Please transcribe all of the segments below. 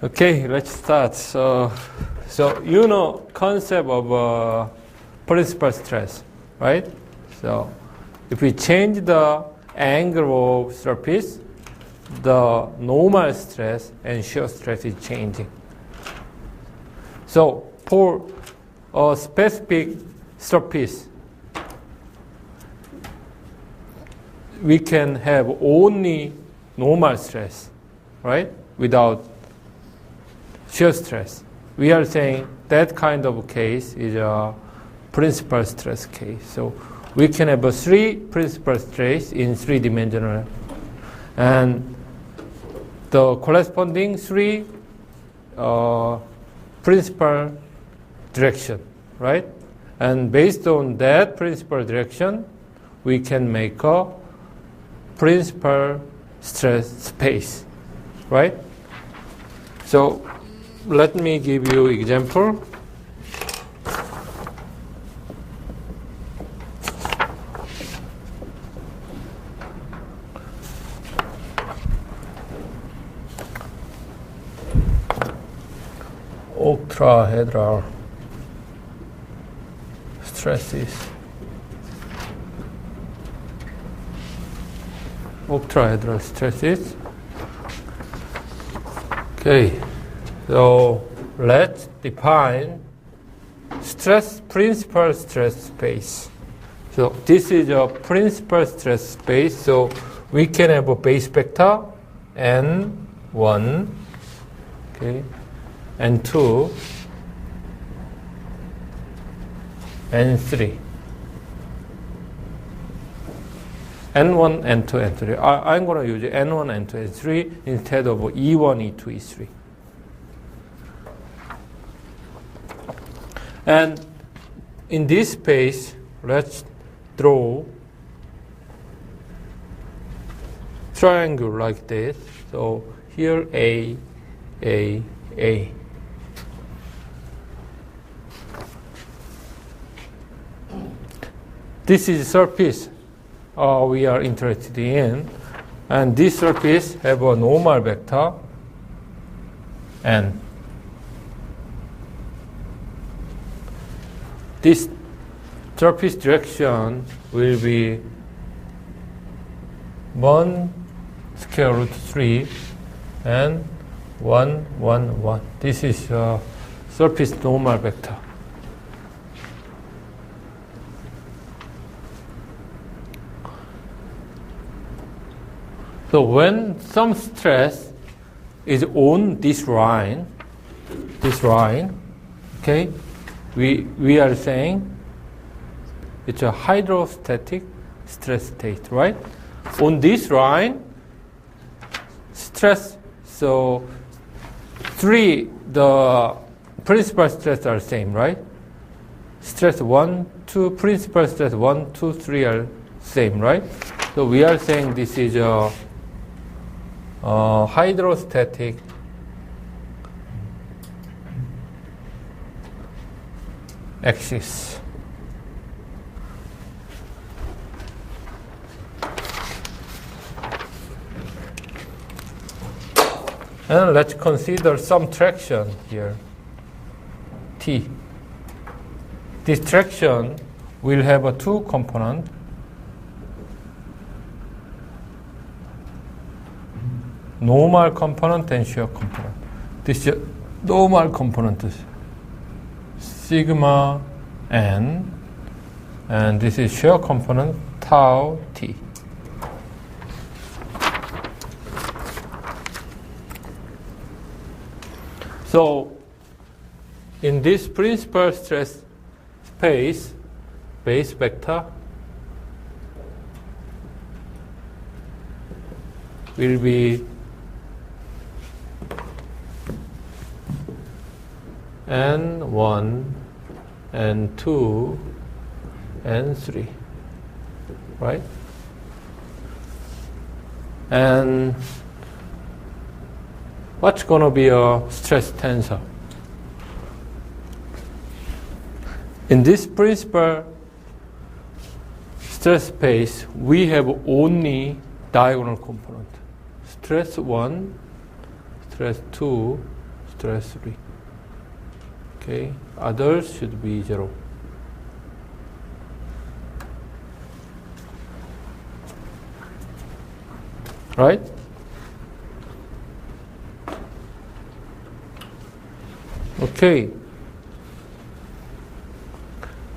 Okay, let's start. So you know concept of principal stress, right? So if we change the angle of surface, the normal stress and shear stress is changing. So for a specific surface, we can have only normal stress, right? Without shear stress. We are saying that kind of case is a principal stress case. So we can have a three principal stress in three-dimensional, and the corresponding three principal direction, right? And based on that principal direction, we can make a principal stress space, right? So let me give you example. Octahedral stresses. Octahedral stresses. Okay, so let's define principal stress space. So this is a principal stress space. So we can have a base vector N1, okay, N2, N3. N1, N2, N3. I'm going to use N1, N2, N3 instead of E1, E2, E3. And in this space, let's draw triangle like this. So here A, A, A. This is surface we are interested in, and this surface have a normal vector N. This surface direction will be 1 square root 3 and 1, 1, 1. This is surface normal vector. So when some stress is on this line, okay, we are saying it's a hydrostatic stress state, right? On this line, stress, so the principal stress are same, right? Stress 1, 2, principal stress 1, 2, 3 are same, right? So we are saying this is a hydrostatic axis. And let's consider some traction here, T. This traction will have a two component. Normal component and shear component. This is normal component, sigma n, and this is shear component, tau t. So in this principal stress space, base vector will be N1, N2, N3, right? And what's going to be a stress tensor? In this principal stress space, we have only diagonal component. Stress 1, stress 2, stress free. Okay, others should be 0. Right? Okay.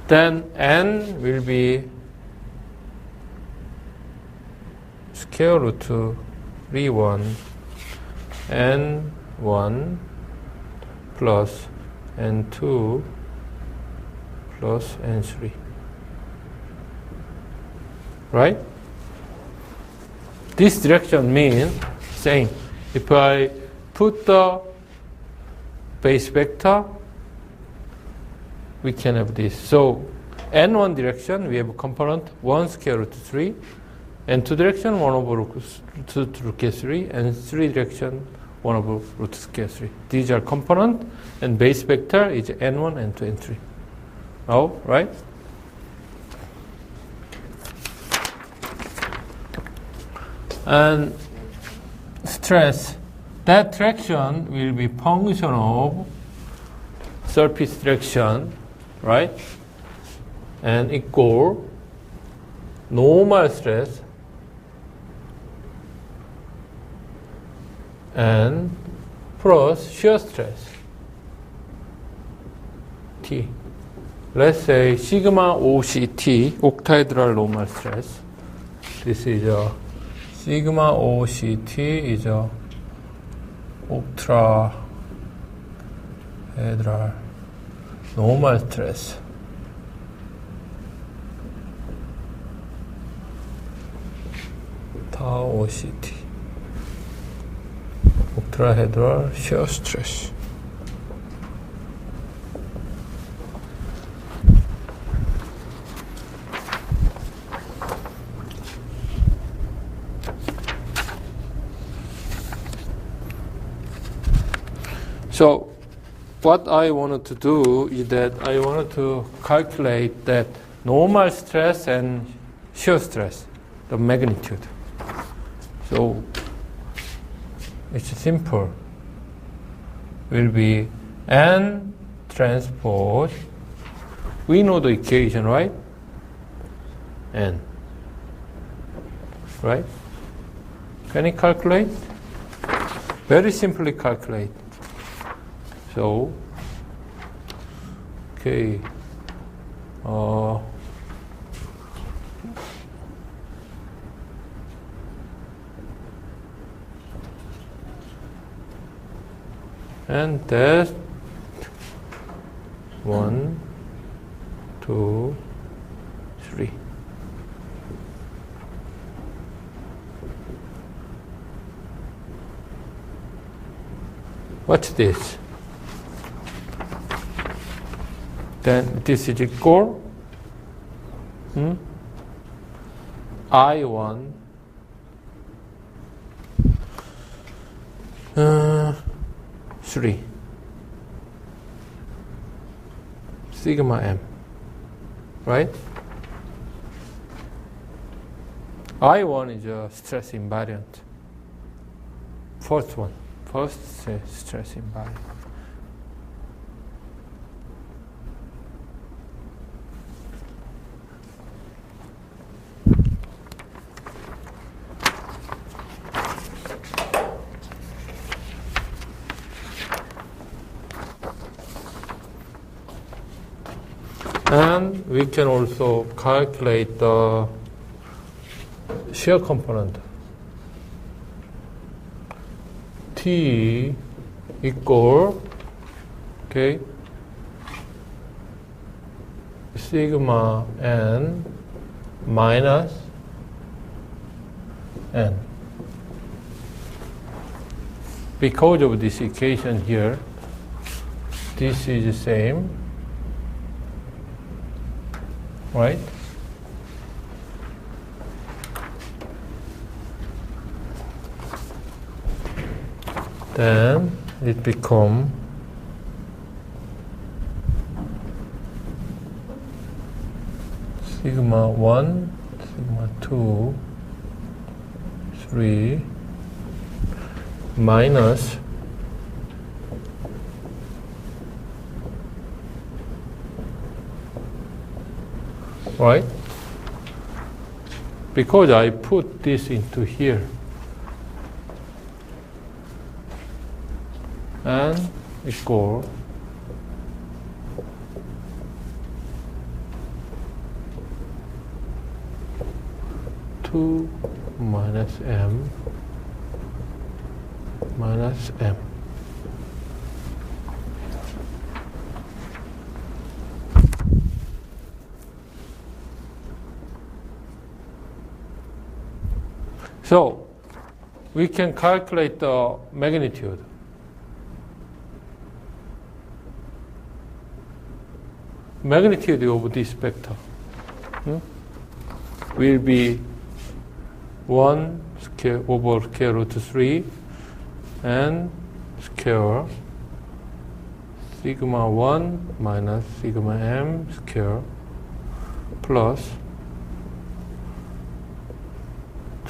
Then n will be square root 3(1) n1 plus n2 plus n3. Right? This direction means same. If I put the base vector, we can have this. So n1 direction, we have a component 1 square root 3. N2 direction, 1 over root 2 3. And 3 direction, 1 over root square 3. These are component, and base vector is n1, n2, n3. Oh, right? And stress, that direction will be function of surface direction, right? And equal normal stress and plus shear stress, T. Let's say sigma OCT, octahedral normal stress. This is a sigma OCT is a octahedral normal stress. Tau OCT. Octahedral shear stress. So what I wanted to do is that I wanted to calculate that normal stress and shear stress, the magnitude. So it's simple. Will be N transpose. We know the equation, right? N. Right? Can you calculate? Very simply calculate. So, okay. And that 1, 2, 3. What's this? Then this is equal I1 3 sigma m, right? I1 is a stress invariant. First stress invariant. And we can also calculate the shear component. T equal, okay, sigma n minus n. Because of this equation here, this is the same. Right? Then it becomes sigma 1, sigma 2, 3 minus right? Because I put this into here. And equal two minus m minus m. So we can calculate the magnitude. Magnitude of this vector will be 1 square over square root 3 and square sigma 1 minus sigma m square plus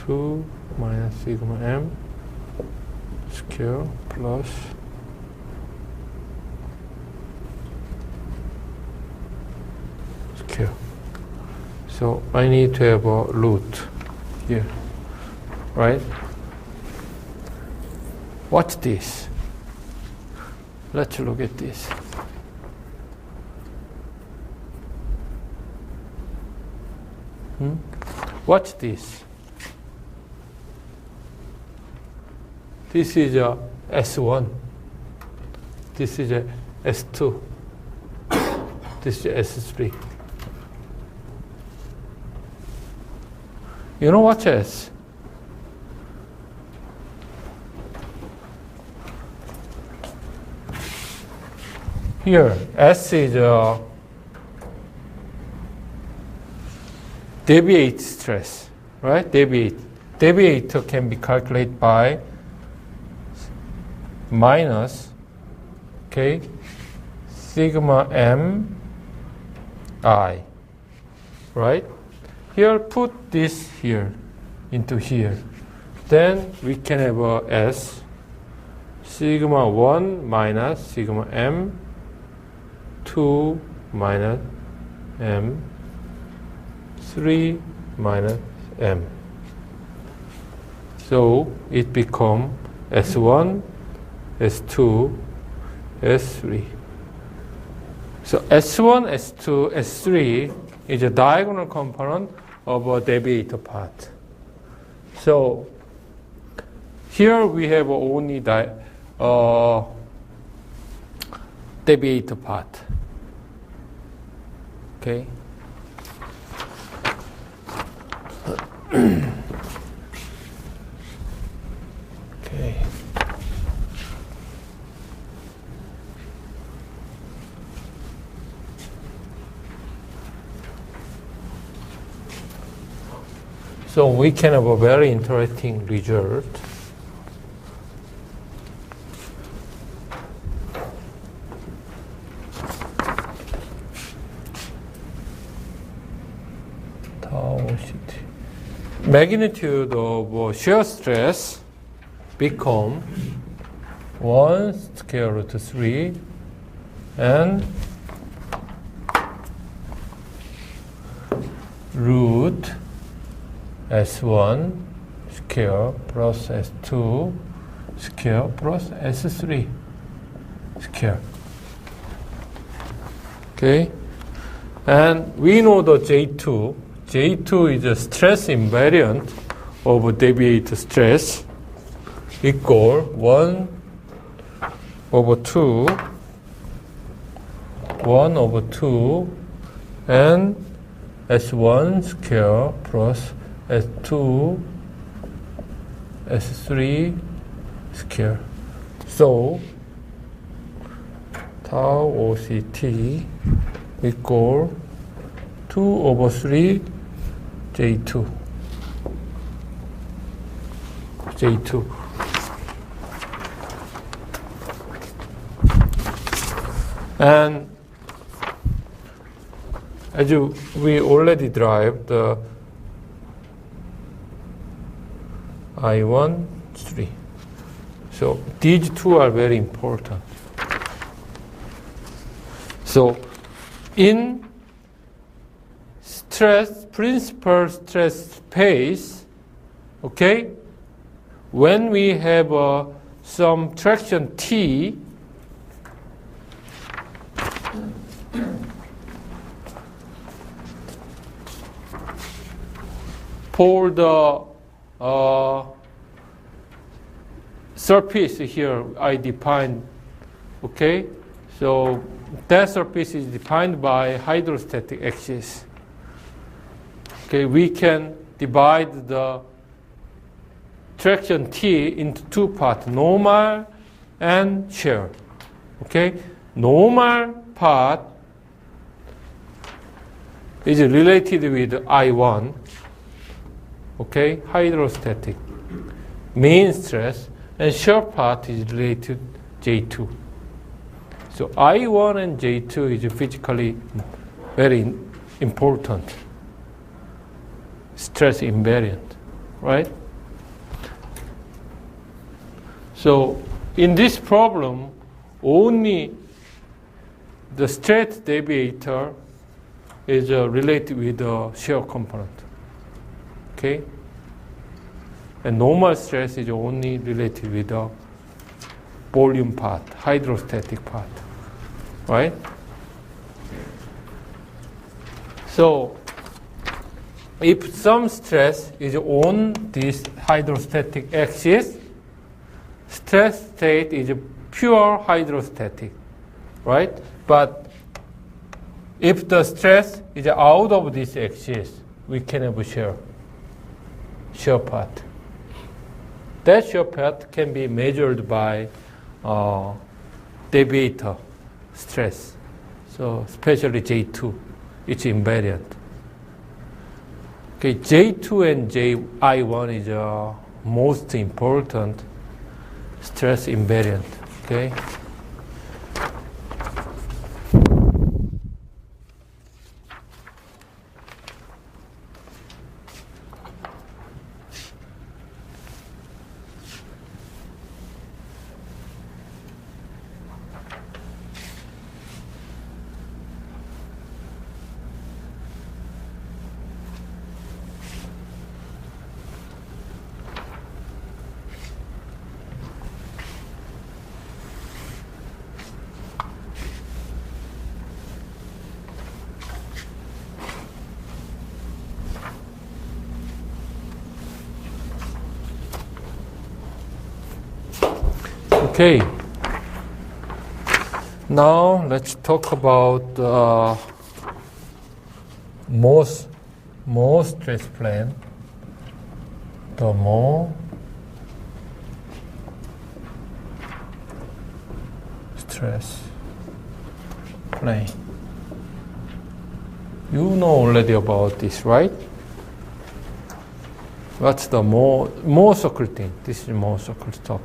2 minus sigma m square plus square. So I need to have a root here, right? What's this? Let's look at this. What's this? This is a S1. This is a S2. This is S3. You know what's S? Here, S is a deviate stress, right? Deviate. Deviator can be calculated by minus, okay, sigma m I, right? Here, put this here into here. Then we can have a S sigma 1 minus sigma m 2 minus m 3 minus m. So it becomes S1, S2, S3. So S1, S2, S3 is a diagonal component of a deviator part. So here we have only deviator part. Okay. Okay. So we can have a very interesting result. Magnitude of shear stress become 1 square root 3 and root S1 square plus S2 square plus S3 square. Okay, and we know the J2. J2 is a stress invariant of deviator stress equal 1 over 2, 1 over 2, and S1 square plus S2, S3 square. So, tau OCT equal 2 over 3 J2. J2. And as we already derived the I1, 3. So these two are very important. So in stress stress, principal stress space, okay, when we have some traction T, for the surface here I defined, okay, so that surface is defined by hydrostatic axis. Okay, we can divide the traction T into two parts, normal and shear. Okay, normal part is related with I1, okay, hydrostatic main stress, and shear part is related to J2. So I1 and J2 is physically very important stress invariant, right? So in this problem, only the stress deviator is related with the shear component, okay? And normal stress is only related with the volume part, hydrostatic part, right? So if some stress is on this hydrostatic axis, stress state is pure hydrostatic, right? But if the stress is out of this axis, we can have a shear part. That shear part can be measured by deviator stress. So especially J2, it's invariant. Okay, J2 and I1 is most important stress invariant. Okay. Okay, now let's talk about Mohs stress plane. The Mohs stress plane. You know already about this, right? What's the Mohs circle thing? This is Mohs circle stuff.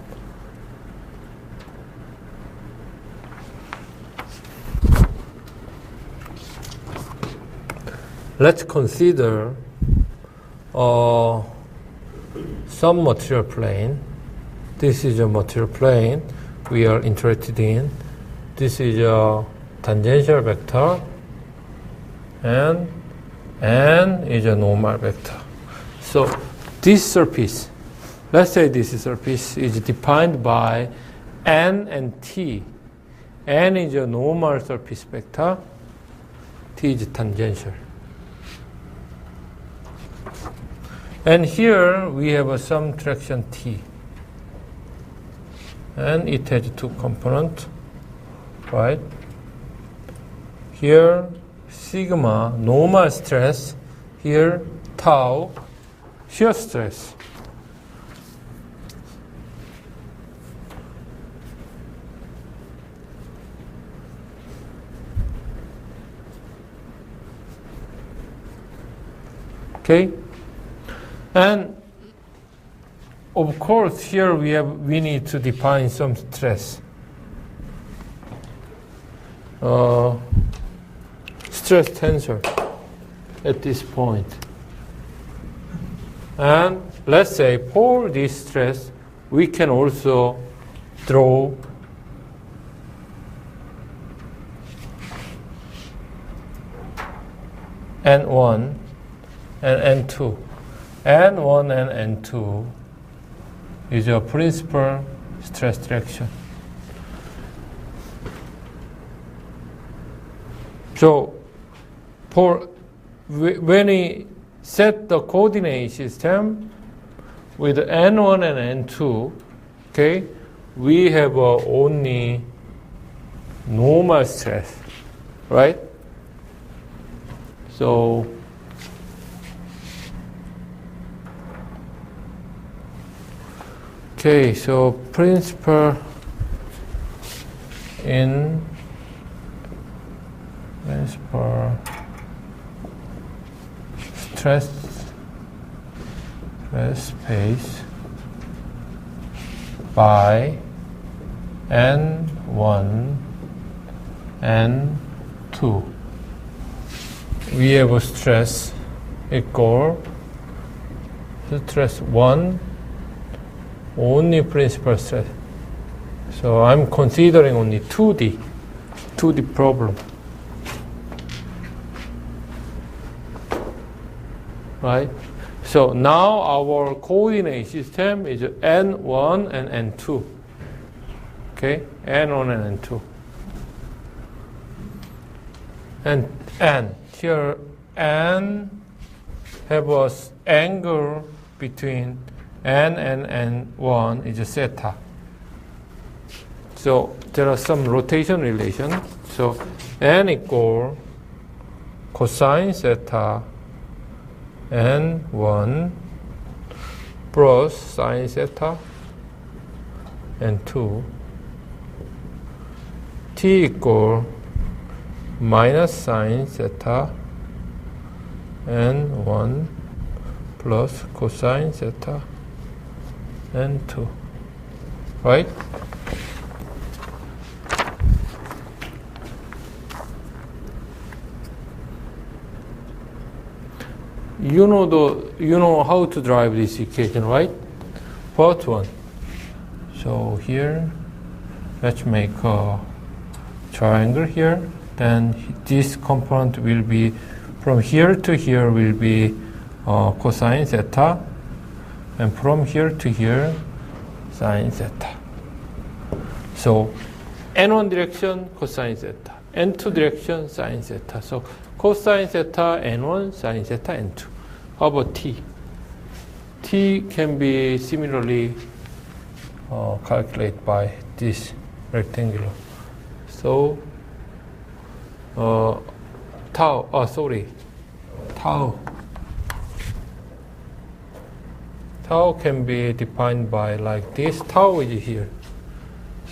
Let's consider some material plane. This is a material plane we are interested in. This is a tangential vector, and n is a normal vector. So this surface, let's say this surface is defined by n and t. N is a normal surface vector, t is tangential. And here we have some traction T. And it has two components, right? Here, sigma, normal stress. Here, tau, shear stress. Okay? And of course, here we need to define some stress. Stress tensor at this point. And let's say for this stress, we can also draw N1 and N2. N1 and N2 is a principal stress direction. So when we set the coordinate system with N1 and N2, okay, we have only normal stress, right? So okay, so principal stress space by N1 and 2. We have a stress equal stress 1, only principal stress. So I'm considering only 2D problem. Right? So now our coordinate system is N1 and N2. Okay? N1 and N2. And N. Here, N have an angle between N and N1 is a theta. So there are some rotation relation. So N equal cosine theta N1 plus sine theta N2. T equal minus sine theta N1 plus cosine theta N2. Right? You know how to drive this equation, right? First one. So here, let's make a triangle here. Then this component will be from here to here will be cosine theta, and from here to here sine theta. So N1 direction cosine theta, N2 direction sine theta. So cosine theta N1, sine theta N2. How about T? T can be similarly calculated by this rectangular. So tau can be defined by like this. Tau is here.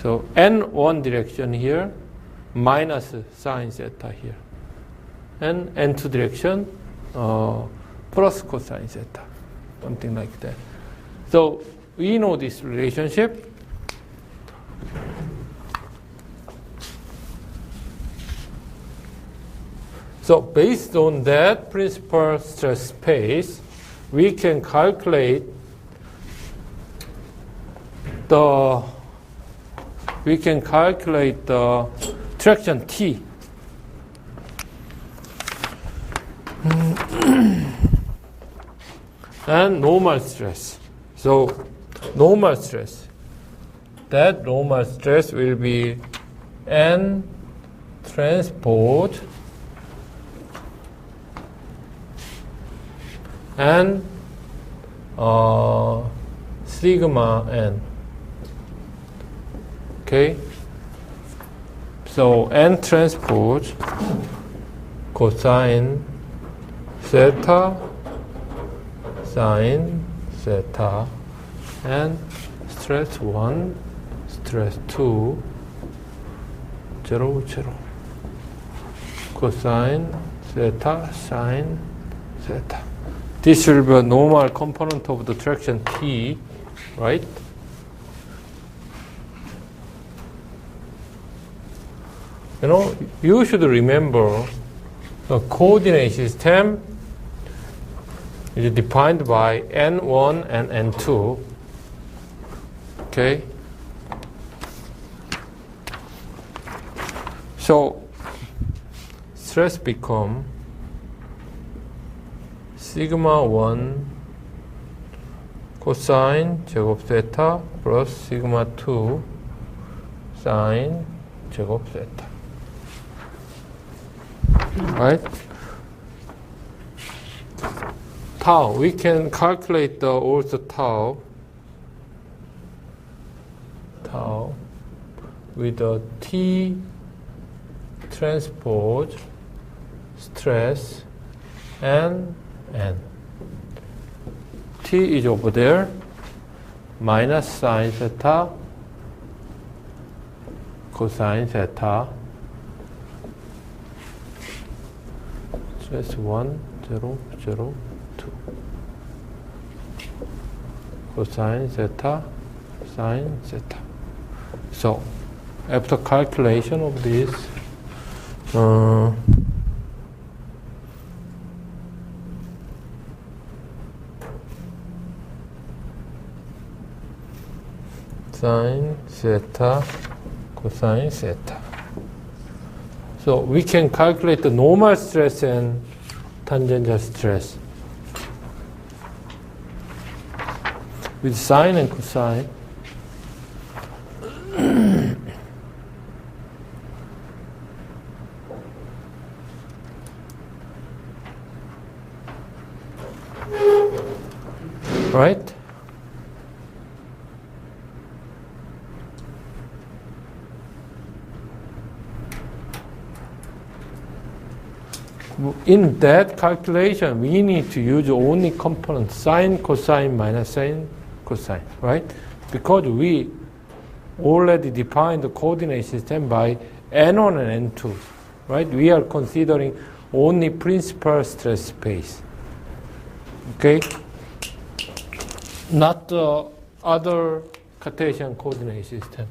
So N1 direction here minus sine theta here. And N2 direction plus cosine theta, something like that. So we know this relationship. So based on that principal stress space, we can calculate the traction T. And normal stress. So normal stress. That normal stress will be N transport and sigma n. Okay? So N transport cosine theta sine theta and stress 1, stress 2, 0, 0. Cosine theta sine theta. This will be a normal component of the traction T, right? You know, you should remember the coordinate system is defined by N1 and N2. Okay? So stress become sigma 1 cosine 제곱 세타 플러스 sigma 2 sine 제곱 세타. Right? Tau, we can calculate the also tau with the T transpose stress and N. T is over there, minus sine theta, cosine theta, stress 1, 0, 0, 2. Cosine theta, sine theta. So, after calculation of this, sine theta, cosine theta. So we can calculate the normal stress and tangential stress with sine and cosine. Right? In that calculation, we need to use only component sine, cosine, minus sine, cosine, right? Because we already defined the coordinate system by N1 and N2, right? We are considering only principal stress space, okay? Not the other Cartesian coordinate system.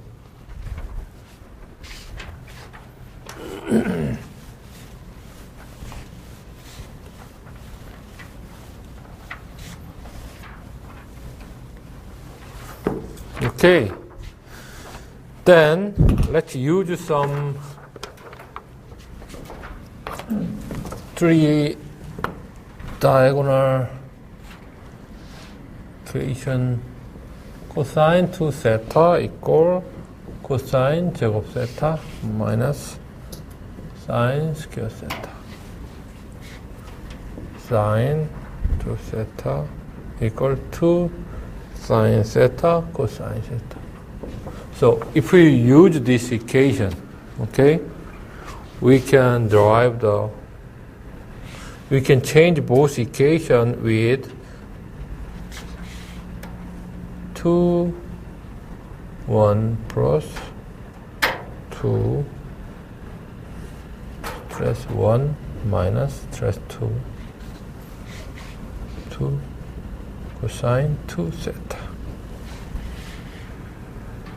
Okay, then let's use some three diagonal equation. Cosine 2 theta equal cosine 제곱 theta minus sine square theta. Sine 2 theta equal to sine theta cosine theta. So if we use this equation, okay, we can change both equation with 2, 1 plus 2 stress 1 minus stress 2 cosine 2 theta.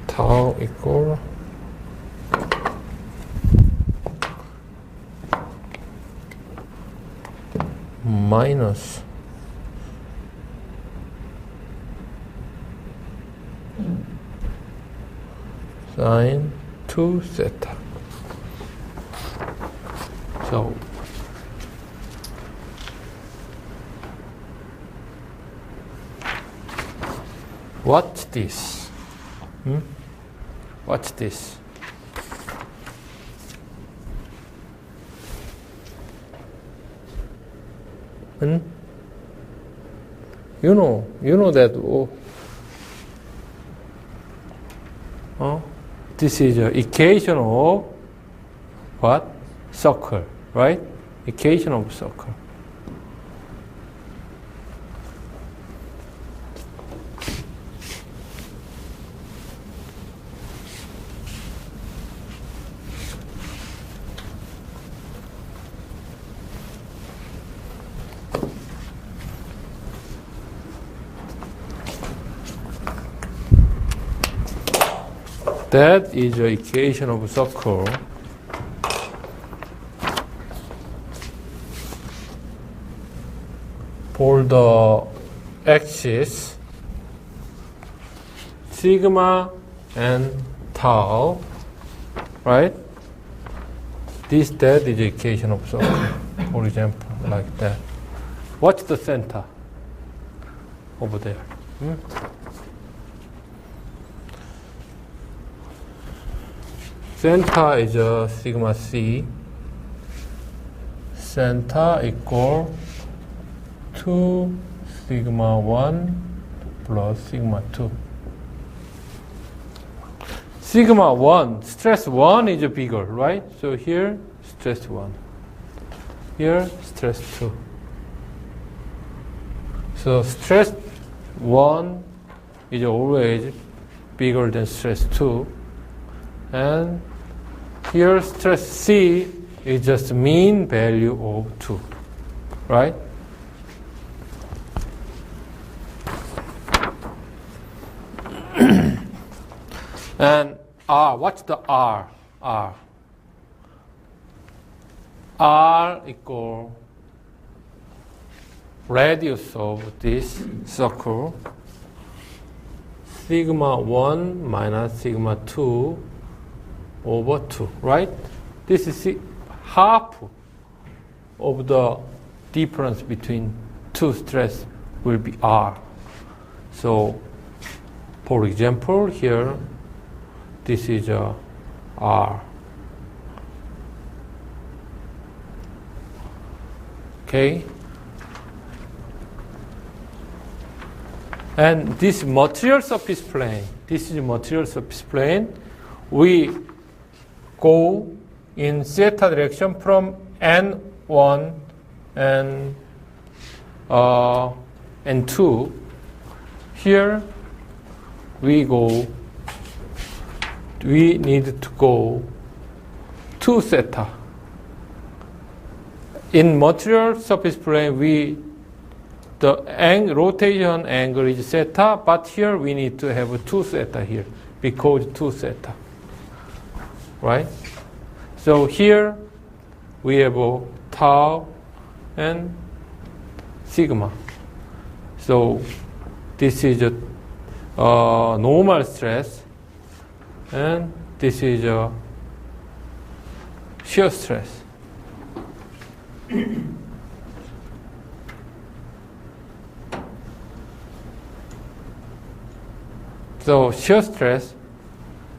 Tau equal minus sine 2 theta. So what's this? What's this? You know that. This is an equation of what? Circle, right? Equation of circle. That is the equation of a circle. For the axis, sigma and tau, right? That is the equation of circle, for example, like that. What's the center over there? Center is sigma c. Center equal 2 sigma 1 plus sigma 2. Sigma 1, stress 1 is bigger, right? So here, stress 1. Here, stress 2. So stress 1 is always bigger than stress 2. And here, stress C is just mean value of 2, right? And R, what's the R? R equal radius of this circle, sigma 1 minus sigma 2 over 2, right? This is half of the difference between two stress will be R. So, for example, here, this is R. Okay? And this material surface plane, this is material surface plane, we go in theta direction from N1 and N2. Here we need to go to theta. In material surface plane, the rotation angle is theta, but here we need to have 2 theta here, because 2 theta, right? So here we have tau and sigma. So this is a normal stress, and this is a shear stress. So shear stress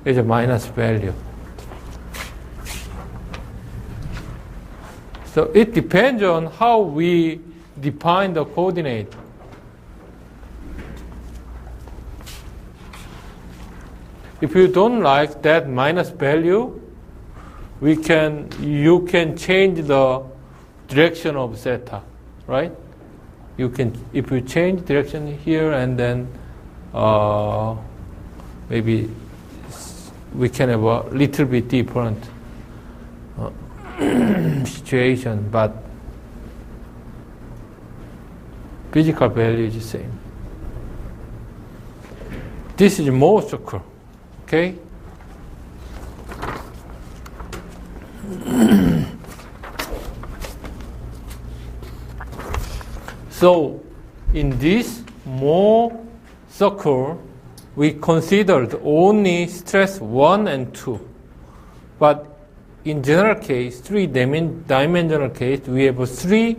is a minus value. So it depends on how we define the coordinate. If you don't like that minus value, you can change the direction of theta, right? If you change direction here and then maybe we can have a little bit different situation, but physical value is the same. This is more circle, okay? So in this more circle, we considered only stress 1 and 2. But in general case, 3-dimensional case, we have 3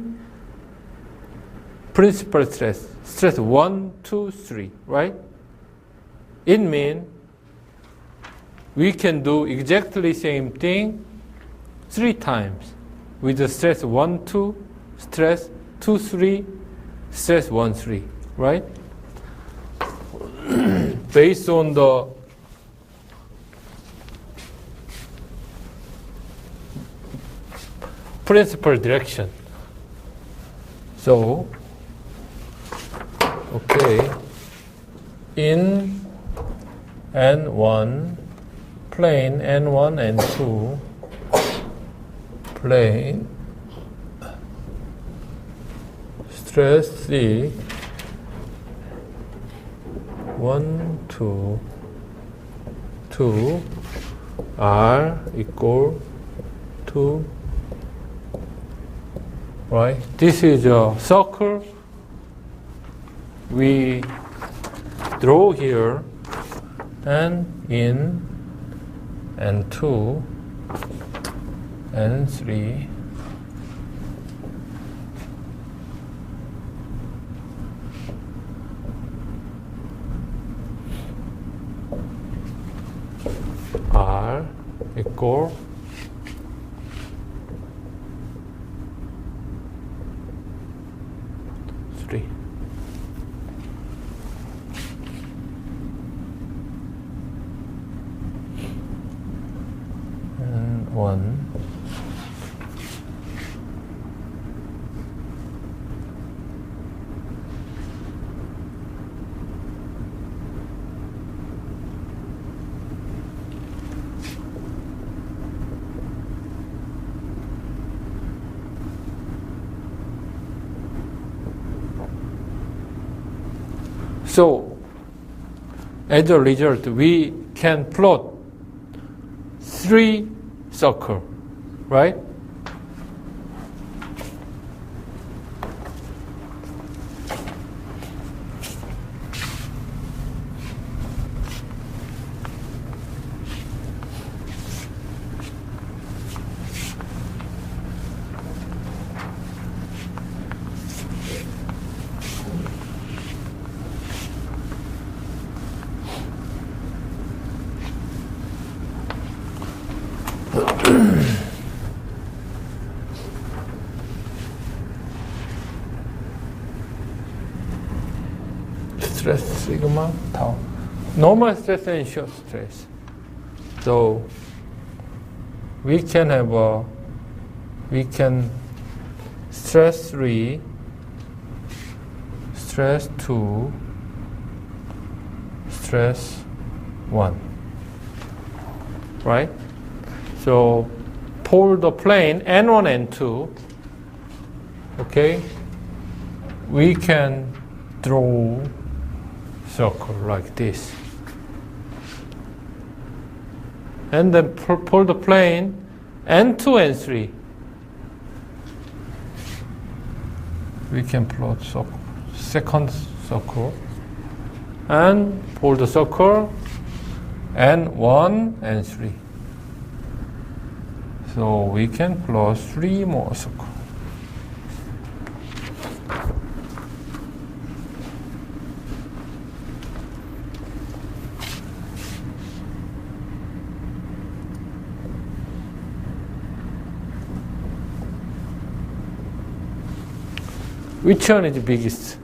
principal stress. Stress 1, 2, 3, right? It means we can do exactly same thing 3 times with the stress 1, 2, stress 2, 3, stress 1, 3, right? Based on the principal direction. So, okay, in N1, plane N1 and 2, plane stress C, 1, 2, 2, R equal to, right? This is a circle we draw here, and in N2, N3, equal three. And 1. So, as a result, we can plot 3 circles, right? Stress sigma tau. Normal stress and shear stress. So we can stress 3, stress 2, stress 1. Right? So for the plane N1, N2, okay, we can draw circle like this. And then for the plane N2, N3, we can plot circle, second circle. And for the circle N1, N3. So we can plot 3 more circles. Which one is biggest?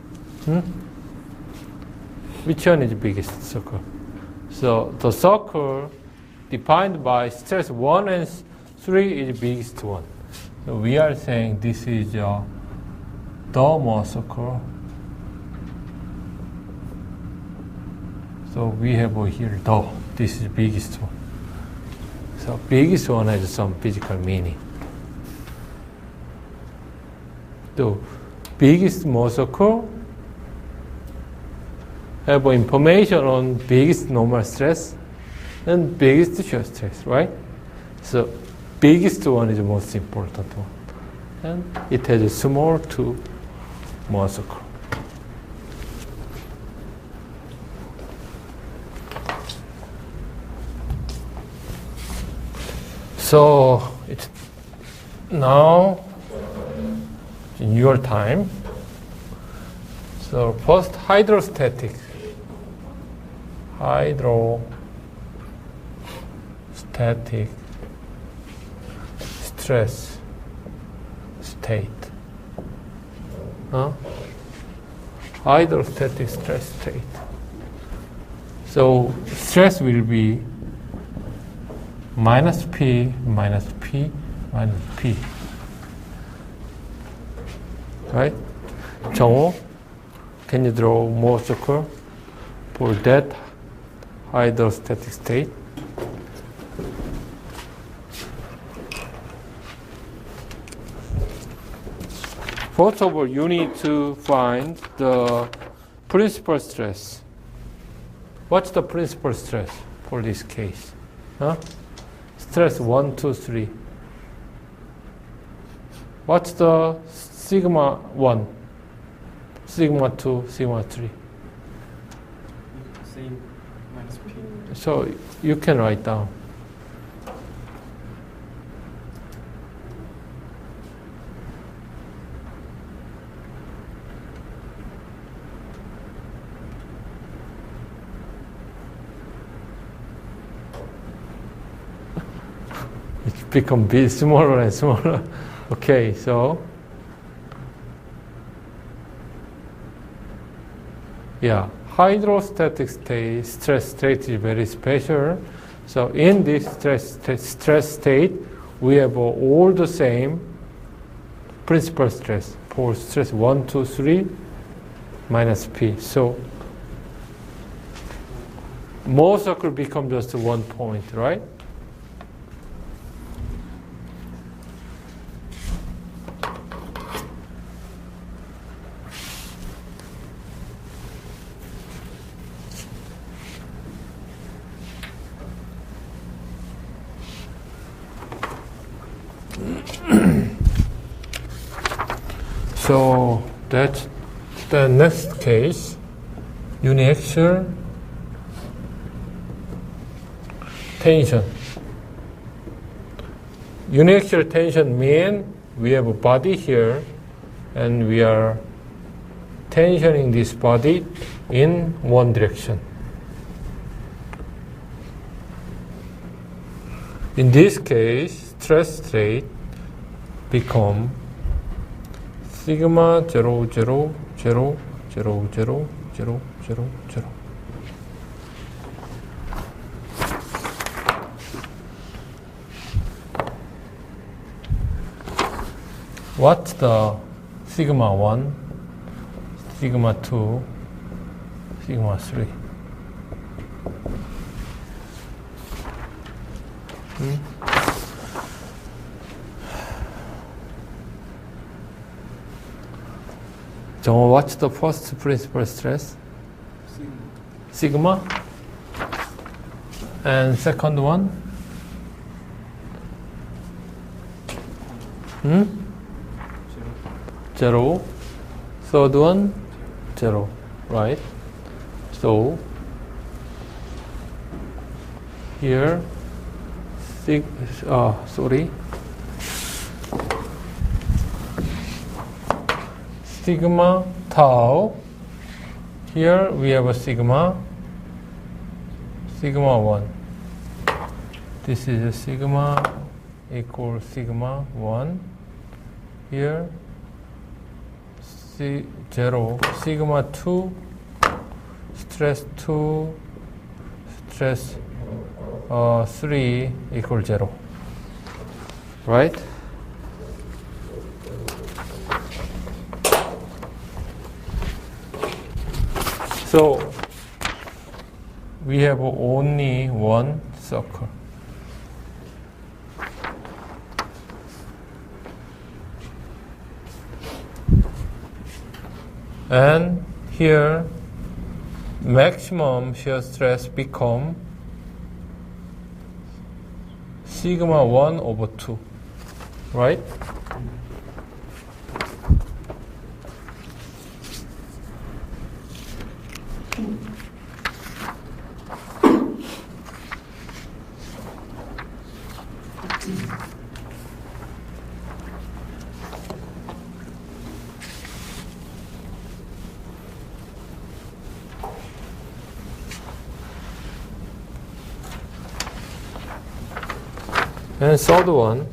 Which one is biggest circle? So the circle defined by stress 1 and 3 is biggest one. So we are saying this is the Mohr circle. So we have here the. This is biggest one. So biggest one has some physical meaning. So biggest Mohr circle have information on biggest normal stress and biggest shear stress, right? So biggest one is the most important one. And it has a small 2 Mohr circle. So it's now in your time. So first hydrostatic stress state. Hydrostatic stress state. So stress will be minus P, minus P, minus P. Right? 정호, can you draw more circle for that hydrostatic state? First of all, you need to find the principal stress. What's the principal stress for this case? Stress 1, 2, 3. What's the sigma 1, sigma 2, sigma 3? Same minus P. So you can write down. become bit smaller and smaller. Okay, so yeah, hydrostatic stress state is very special. So in this stress state, we have all the same principal stress. For stress 1, 2, 3 minus P. So most circle become just 1 point, right? So that's the next case, uniaxial tension. Uniaxial tension means we have a body here and we are tensioning this body in one direction. In this case, stress state become sigma 0, 0, 0, 0, 0, 0, 0, 0. What's the sigma 1, sigma 2, sigma 3? So what's the first principal stress? Sigma. And second one? Zero. Third one? 0. Right? So here sigma tau. Here we have a sigma 1. This is a sigma equals sigma 1. Here 0, sigma 2, stress 2, stress 3 equals 0. Right? So we have only one circle. And here maximum shear stress become sigma 1 over 2, right? And third one,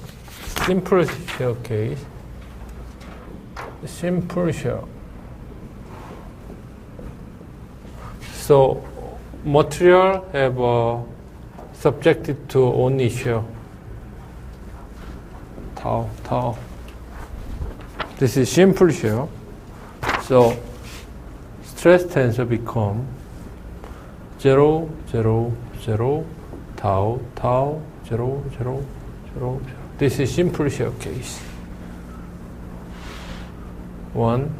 simple shear case. Simple shear. So material have subjected to only shear. Tau. This is simple shear. So stress tensor become 0, 0, 0, tau, 0, 0, 0. This is simple shear case. 1,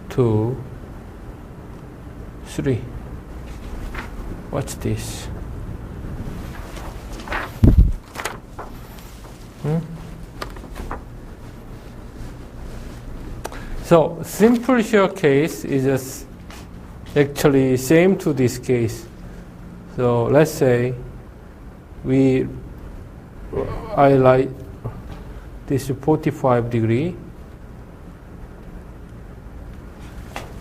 2, 3. What's this? So simple shear case is just actually same to this case. So let's say I like this 45 degree.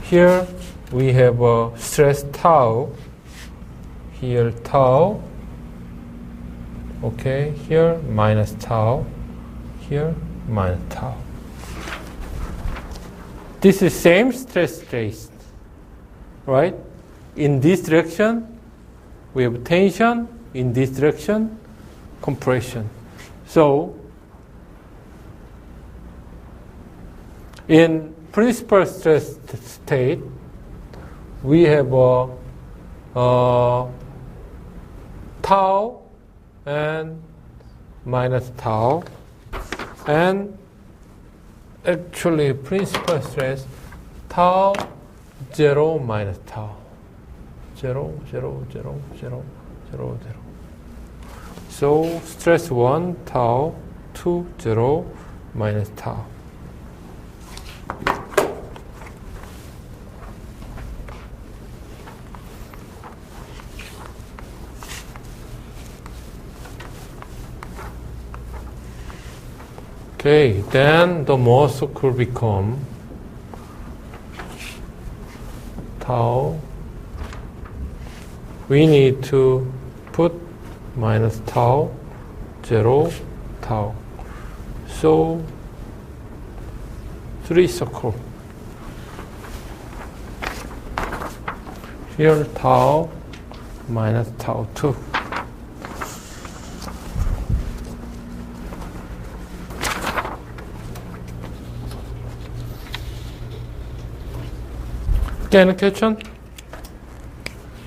Here we have a stress tau. Here tau. Okay, here minus tau, here minus tau. This is same stress trace, right? In this direction, we have tension. In this direction, compression. So, in principal stress state, we have tau and minus tau, and actually principal stress tau 0 minus tau 0 0 0 0 0 0. So stress 1 tau 2 0 minus tau. Okay, then the Morse could become tau. We need to put minus tau, 0, tau. So, 3 circle. Here tau minus tau 2. Any question?